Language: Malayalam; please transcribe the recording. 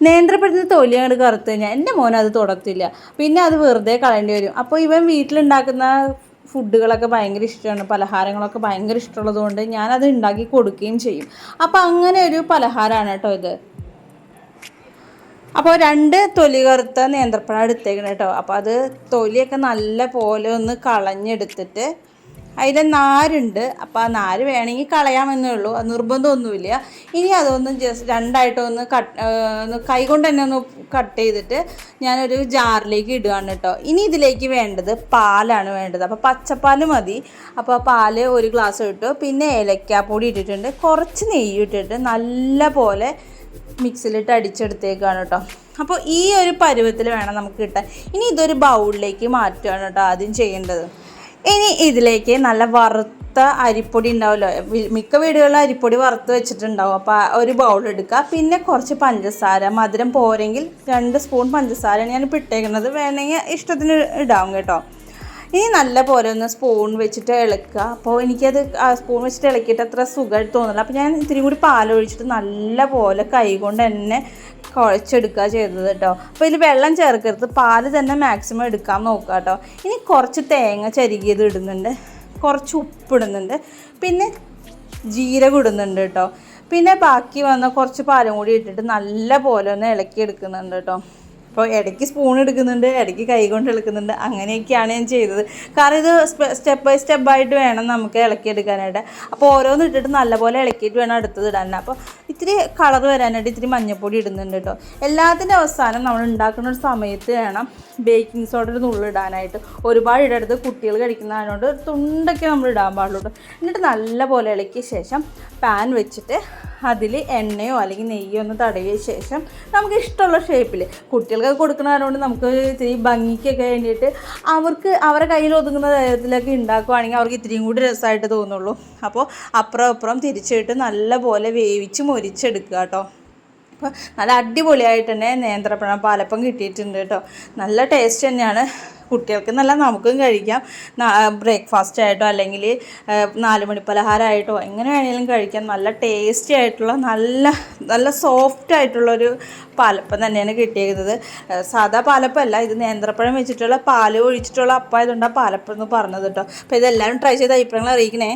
നേന്ത്രപ്പഴത്തിൻ്റെ തൊലി അങ്ങോട്ട് കറുത്ത് കഴിഞ്ഞാൽ എൻ്റെ മോൻ അത് തുടത്തില്ല, പിന്നെ അത് വെറുതെ കളയേണ്ടി വരും. അപ്പോൾ ഇവൻ വീട്ടിലുണ്ടാക്കുന്ന ഫുഡുകളൊക്കെ ഭയങ്കര ഇഷ്ടമാണ്, പലഹാരങ്ങളൊക്കെ ഭയങ്കര ഇഷ്ടമുള്ളത് കൊണ്ട് ഞാനത് ഉണ്ടാക്കി കൊടുക്കുകയും ചെയ്യും. അപ്പോൾ അങ്ങനെ ഒരു പലഹാരമാണ് കേട്ടോ ഇത്. അപ്പോൾ 2 തൊലി കറുത്ത നേന്ത്രപ്പഴം എടുത്തേക്കണം കേട്ടോ. അപ്പോൾ അത് തൊലിയൊക്കെ നല്ല പോലെ ഒന്ന് കളഞ്ഞെടുത്തിട്ട് അതിൽ നാരുണ്ട്, അപ്പോൾ ആ നാര് വേണമെങ്കിൽ കളയാമെന്നേ ഉള്ളൂ, അത് നിർബന്ധമൊന്നുമില്ല. ഇനി അതൊന്ന് ജസ്റ്റ് രണ്ടായിട്ടൊന്ന് കൈ കൊണ്ട് തന്നെ ഒന്ന് കട്ട് ചെയ്തിട്ട് ഞാനൊരു ജാറിലേക്ക് ഇടുകയാണ് കേട്ടോ. ഇനി ഇതിലേക്ക് വേണ്ടത് പാലാണ് വേണ്ടത്. അപ്പോൾ പച്ചപ്പാൽ മതി. അപ്പോൾ പാൽ 1 ഗ്ലാസ് ഇട്ടു, പിന്നെ ഏലക്കാപ്പൊടി ഇട്ടിട്ടുണ്ട്, കുറച്ച് നെയ്യ് ഇട്ടിട്ട് നല്ല പോലെ മിക്സിയിലിട്ട് അടിച്ചെടുത്തേക്കാണ് കേട്ടോ. അപ്പോൾ ഈ ഒരു പരുവത്തിൽ വേണം നമുക്ക് കിട്ടാൻ. ഇനി ഇതൊരു ബൗളിലേക്ക് മാറ്റുകയാണ് കേട്ടോ ആദ്യം ചെയ്യേണ്ടത്. ഇനി ഇതിലേക്ക് നല്ല വറുത്ത അരിപ്പൊടി ഉണ്ടാവുമല്ലോ, മിക്ക വീടുകളിലും അരിപ്പൊടി വറുത്ത് വെച്ചിട്ടുണ്ടാവും. അപ്പോൾ ഒരു ബൗൾ എടുക്കുക, പിന്നെ കുറച്ച് പഞ്ചസാര, മധുരം പോരെങ്കിൽ 2 സ്പൂൺ പഞ്ചസാരയാണ് ഞാൻ ഇട്ടേക്കുന്നത്, വേണമെങ്കിൽ ഇഷ്ടത്തിന് ഇടാവും കേട്ടോ. ഇനി നല്ല പോലെ ഒന്ന് സ്പൂൺ വെച്ചിട്ട് ഇളക്കുക. അപ്പോൾ എനിക്കത് സ്പൂൺ വെച്ചിട്ട് ഇളക്കിയിട്ട് അത്ര സുഖമായിട്ട് തോന്നില്ല, അപ്പോൾ ഞാൻ ഇത്തിരി കൂടി പാലൊഴിച്ചിട്ട് നല്ല പോലെ കൈ കൊണ്ട് തന്നെ കുഴച്ചെടുക്കുക ചെയ്തത് കേട്ടോ. അപ്പോൾ ഇതിൽ വെള്ളം ചേർക്കരുത്, പാല് തന്നെ മാക്സിമം എടുക്കാൻ നോക്കുക കേട്ടോ. ഇനി കുറച്ച് തേങ്ങ ചരുകിയത് ഇടുന്നുണ്ട്, കുറച്ച് ഉപ്പിടുന്നുണ്ട്, പിന്നെ ജീരകം ഇടുന്നുണ്ട് കേട്ടോ. പിന്നെ ബാക്കി വന്ന കുറച്ച് പാലും കൂടി ഇട്ടിട്ട് നല്ല പോലെ ഒന്ന് ഇളക്കി എടുക്കുന്നുണ്ട് കേട്ടോ. അപ്പോൾ ഇടയ്ക്ക് സ്പൂൺ എടുക്കുന്നുണ്ട്, ഇടയ്ക്ക് കൈ കൊണ്ട് ഇളക്കുന്നുണ്ട്, അങ്ങനെയൊക്കെയാണ് ഞാൻ ചെയ്തത്. കാരണം ഇത് സ്റ്റെപ്പ് ബൈ സ്റ്റെപ്പായിട്ട് വേണം നമുക്ക് ഇളക്കിയെടുക്കാനായിട്ട്. അപ്പോൾ ഓരോന്ന് ഇട്ടിട്ട് നല്ലപോലെ ഇളക്കിയിട്ട് വേണം അടുത്തത് ഇടാൻ. അപ്പോൾ ഇത്തിരി കളർ വരാനായിട്ട് ഇത്തിരി മഞ്ഞൾപ്പൊടി ഇടുന്നുണ്ട് കേട്ടോ. എല്ലാത്തിൻ്റെ അവസാനം നമ്മൾ ഉണ്ടാക്കുന്ന ഒരു സമയത്ത് വേണം ബേക്കിംഗ് സോഡ ഒരു നുള്ളിടാനായിട്ട്. ഒരുപാട് ഇടരുത്, കുട്ടികൾ കഴിക്കുന്നതിനോട് തുണ്ടൊക്കെ നമ്മൾ ഇടാൻ പാടുള്ളൂ കേട്ടോ. എന്നിട്ട് നല്ലപോലെ ഇളക്കിയ ശേഷം പാൻ വെച്ചിട്ട് അതിൽ എണ്ണയോ അല്ലെങ്കിൽ നെയ്യോ ഒന്ന് തടവിയ ശേഷം നമുക്ക് ഇഷ്ടമുള്ള ഷേപ്പിൽ കുട്ടികൾക്ക് കൊടുക്കുന്നതുകൊണ്ട് നമുക്ക് ഇത്തിരി ഭംഗിക്കൊക്കെ വേണ്ടിയിട്ട് അവരുടെ കയ്യിൽ ഒതുങ്ങുന്ന തരത്തിലൊക്കെ ഉണ്ടാക്കുകയാണെങ്കിൽ അവർക്ക് ഇത്തിരിയും കൂടി രസമായിട്ട് തോന്നുള്ളൂ. അപ്പോൾ അപ്പുറം തിരിച്ചിട്ട് നല്ലപോലെ വേവിച്ച് മൊരിച്ചെടുക്കുക കേട്ടോ. അപ്പോൾ നല്ല അടിപൊളിയായിട്ട് തന്നെ നേന്ത്രപ്പഴം പാലപ്പം കിട്ടിയിട്ടുണ്ട് കേട്ടോ. നല്ല ടേസ്റ്റ് തന്നെയാണ്, കുട്ടികൾക്ക് നല്ല നമുക്കും കഴിക്കാം. ബ്രേക്ക്ഫാസ്റ്റ് ആയിട്ടോ അല്ലെങ്കിൽ 4 മണി പലഹാരമായിട്ടോ എങ്ങനെ വേണമെങ്കിലും കഴിക്കാം. നല്ല ടേസ്റ്റി ആയിട്ടുള്ള നല്ല സോഫ്റ്റ് ആയിട്ടുള്ളൊരു പാലപ്പം തന്നെയാണ് കിട്ടിയിരിക്കുന്നത്. സാധാ പാലപ്പമല്ല, ഇത് നേന്ത്രപ്പഴം വെച്ചിട്ടുള്ള പാൽ ഒഴിച്ചിട്ടുള്ള അപ്പം ആയതുകൊണ്ടാണ് പാലപ്പം എന്ന് പറഞ്ഞത് കേട്ടോ. അപ്പോൾ ഇതെല്ലാവരും ട്രൈ ചെയ്ത് അഭിപ്രായങ്ങൾ അറിയിക്കണേ.